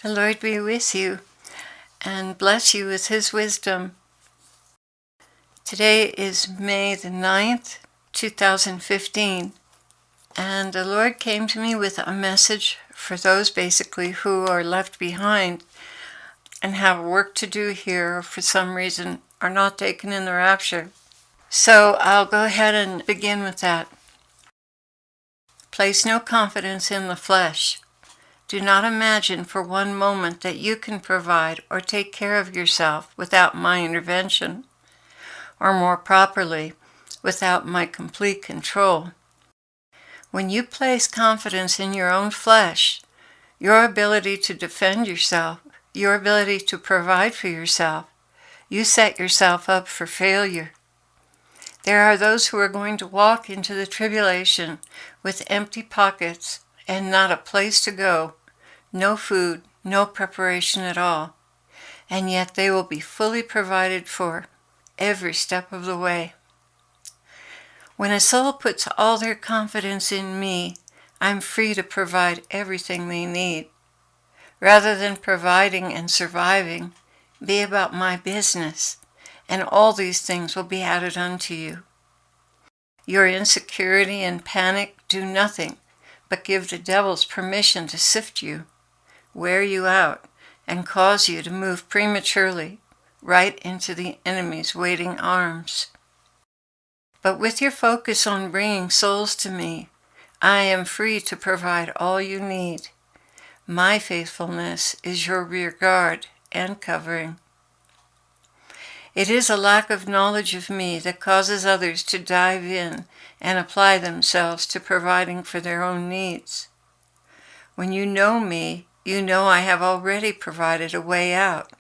The Lord be with you and bless you with his wisdom. Today is May the 9th, 2015, and the Lord came to me with a message for those basically who are left behind and have work to do here or for some reason are not taken in the rapture. So I'll go ahead and begin with that. Place no confidence in the flesh. Do not imagine for one moment that you can provide or take care of yourself without my intervention, or more properly, without my complete control. When you place confidence in your own flesh, your ability to defend yourself, your ability to provide for yourself, you set yourself up for failure. There are those who are going to walk into the tribulation with empty pockets and not a place to go, no food, no preparation at all, and yet they will be fully provided for every step of the way. When a soul puts all their confidence in me, I'm free to provide everything they need. Rather than providing and surviving, be about my business, and all these things will be added unto you. Your insecurity and panic do nothing but give the devil's permission to sift you, wear you out, and cause you to move prematurely right into the enemy's waiting arms. But with your focus on bringing souls to me, I am free to provide all you need. My faithfulness is your rear guard and covering. It is a lack of knowledge of me that causes others to dive in and apply themselves to providing for their own needs. When you know me, you know I have already provided a way out,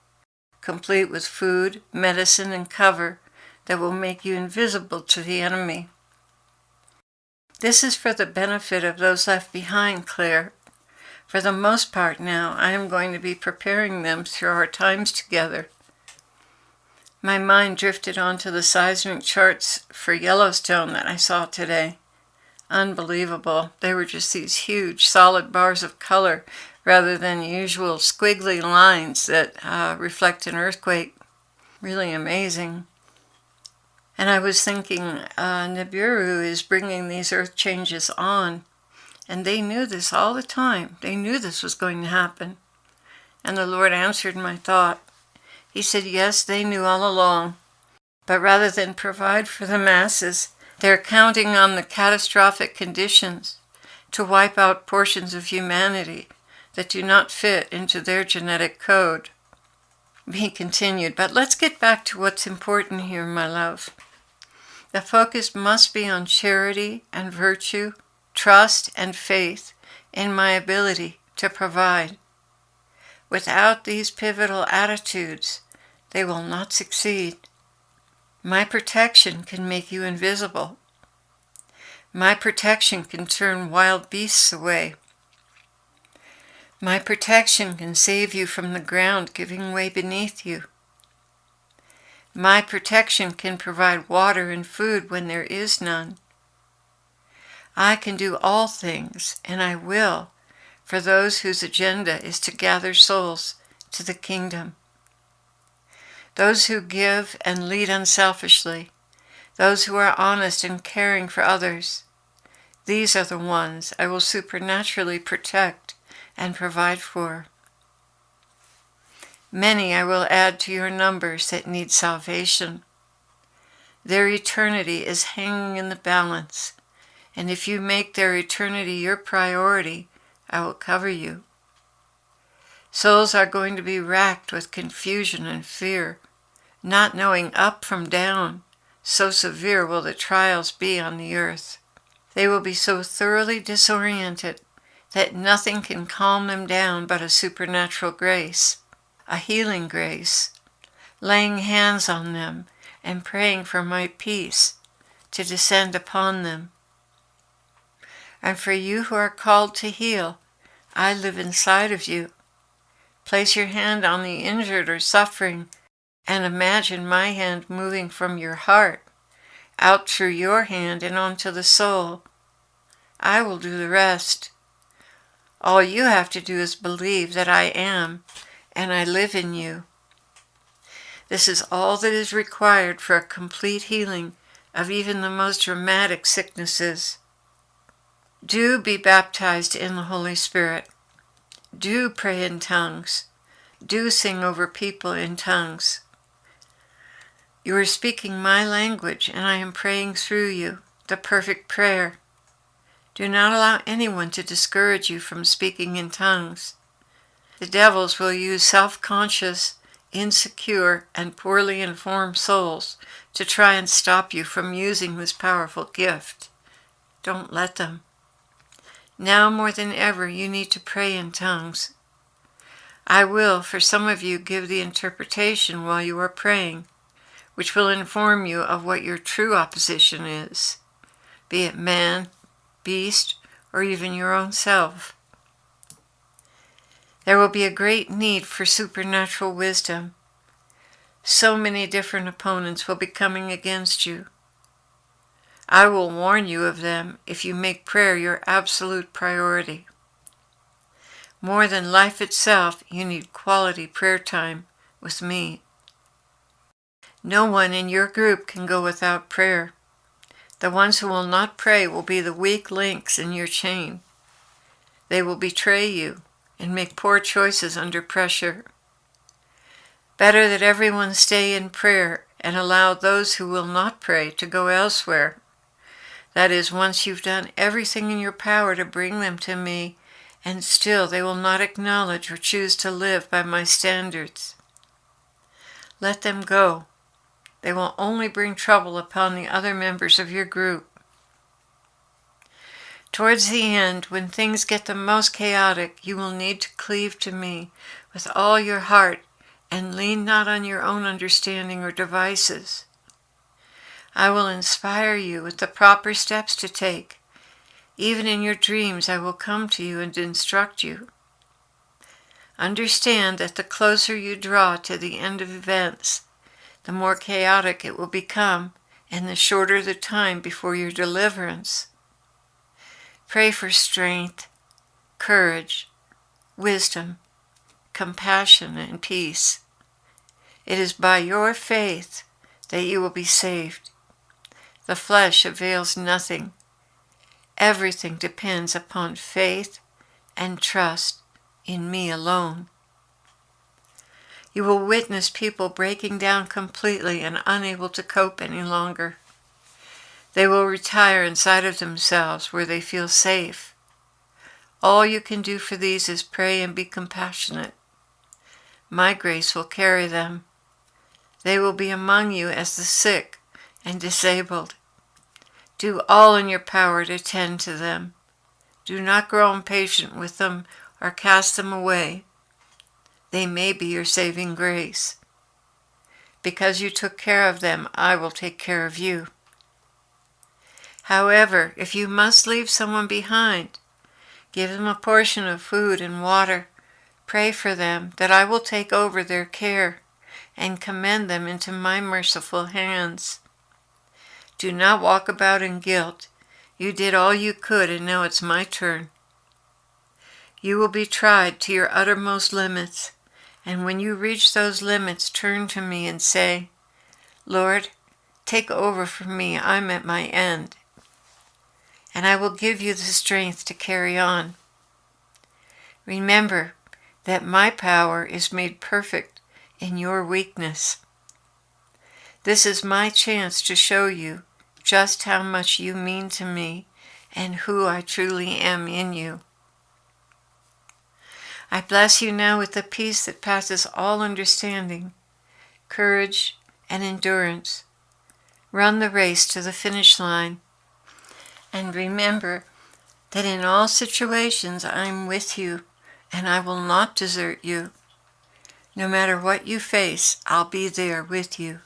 complete with food, medicine, and cover that will make you invisible to the enemy. This is for the benefit of those left behind, Clare. For the most part now, I am going to be preparing them through our times together. My mind drifted onto the seismic charts for Yellowstone that I saw today. Unbelievable. They were just these huge, solid bars of color rather than usual squiggly lines that reflect an earthquake. Really amazing. And I was thinking, Nibiru is bringing these earth changes on, and they knew this all the time. They knew this was going to happen. And the Lord answered my thought. He said, yes, they knew all along, but rather than provide for the masses, they're counting on the catastrophic conditions to wipe out portions of humanity that do not fit into their genetic code. He continued, but let's get back to what's important here, my love. The focus must be on charity and virtue, trust and faith in my ability to provide. Without these pivotal attitudes, they will not succeed. My protection can make you invisible. My protection can turn wild beasts away. My protection can save you from the ground giving way beneath you. My protection can provide water and food when there is none. I can do all things, and I will, for those whose agenda is to gather souls to the kingdom. Those who give and lead unselfishly, those who are honest and caring for others, these are the ones I will supernaturally protect and provide for. Many I will add to your numbers that need salvation. Their eternity is hanging in the balance, and if you make their eternity your priority, I will cover you. Souls are going to be racked with confusion and fear, not knowing up from down, so severe will the trials be on the earth. They will be so thoroughly disoriented that nothing can calm them down but a supernatural grace, a healing grace, laying hands on them and praying for my peace to descend upon them. And for you who are called to heal, I live inside of you. Place your hand on the injured or suffering and imagine my hand moving from your heart, out through your hand and onto the soul. I will do the rest. All you have to do is believe that I am, and I live in you. This is all that is required for a complete healing of even the most dramatic sicknesses. Do be baptized in the Holy Spirit. Do pray in tongues. Do sing over people in tongues. You are speaking my language, and I am praying through you, the perfect prayer. Do not allow anyone to discourage you from speaking in tongues. The devils will use self-conscious, insecure, and poorly informed souls to try and stop you from using this powerful gift. Don't let them. Now more than ever, you need to pray in tongues. I will, for some of you, give the interpretation while you are praying, which will inform you of what your true opposition is, be it man, beast, or even your own self. There will be a great need for supernatural wisdom. So many different opponents will be coming against you. I will warn you of them if you make prayer your absolute priority. More than life itself, you need quality prayer time with me. No one in your group can go without prayer. The ones who will not pray will be the weak links in your chain. They will betray you and make poor choices under pressure. Better that everyone stay in prayer and allow those who will not pray to go elsewhere. That is, once you've done everything in your power to bring them to me, and still they will not acknowledge or choose to live by my standards. Let them go. They will only bring trouble upon the other members of your group. Towards the end, when things get the most chaotic, you will need to cleave to me with all your heart and lean not on your own understanding or devices. I will inspire you with the proper steps to take. Even in your dreams, I will come to you and instruct you. Understand that the closer you draw to the end of events, the more chaotic it will become, and the shorter the time before your deliverance. Pray for strength, courage, wisdom, compassion, and peace. It is by your faith that you will be saved. The flesh avails nothing. Everything depends upon faith and trust in me alone. You will witness people breaking down completely and unable to cope any longer. They will retire inside of themselves where they feel safe. All you can do for these is pray and be compassionate. My grace will carry them. They will be among you as the sick and disabled. Do all in your power to tend to them. Do not grow impatient with them or cast them away. They may be your saving grace. Because you took care of them, I will take care of you. However, if you must leave someone behind, give them a portion of food and water. Pray for them that I will take over their care and commend them into my merciful hands. Do not walk about in guilt. You did all you could, and now it's my turn. You will be tried to your uttermost limits, and when you reach those limits, turn to me and say, Lord, take over from me, I'm at my end. And I will give you the strength to carry on. Remember that my power is made perfect in your weakness. This is my chance to show you just how much you mean to me and who I truly am in you. I bless you now with the peace that passes all understanding, courage, and endurance. Run the race to the finish line. And remember that in all situations I am with you, and I will not desert you. No matter what you face, I'll be there with you.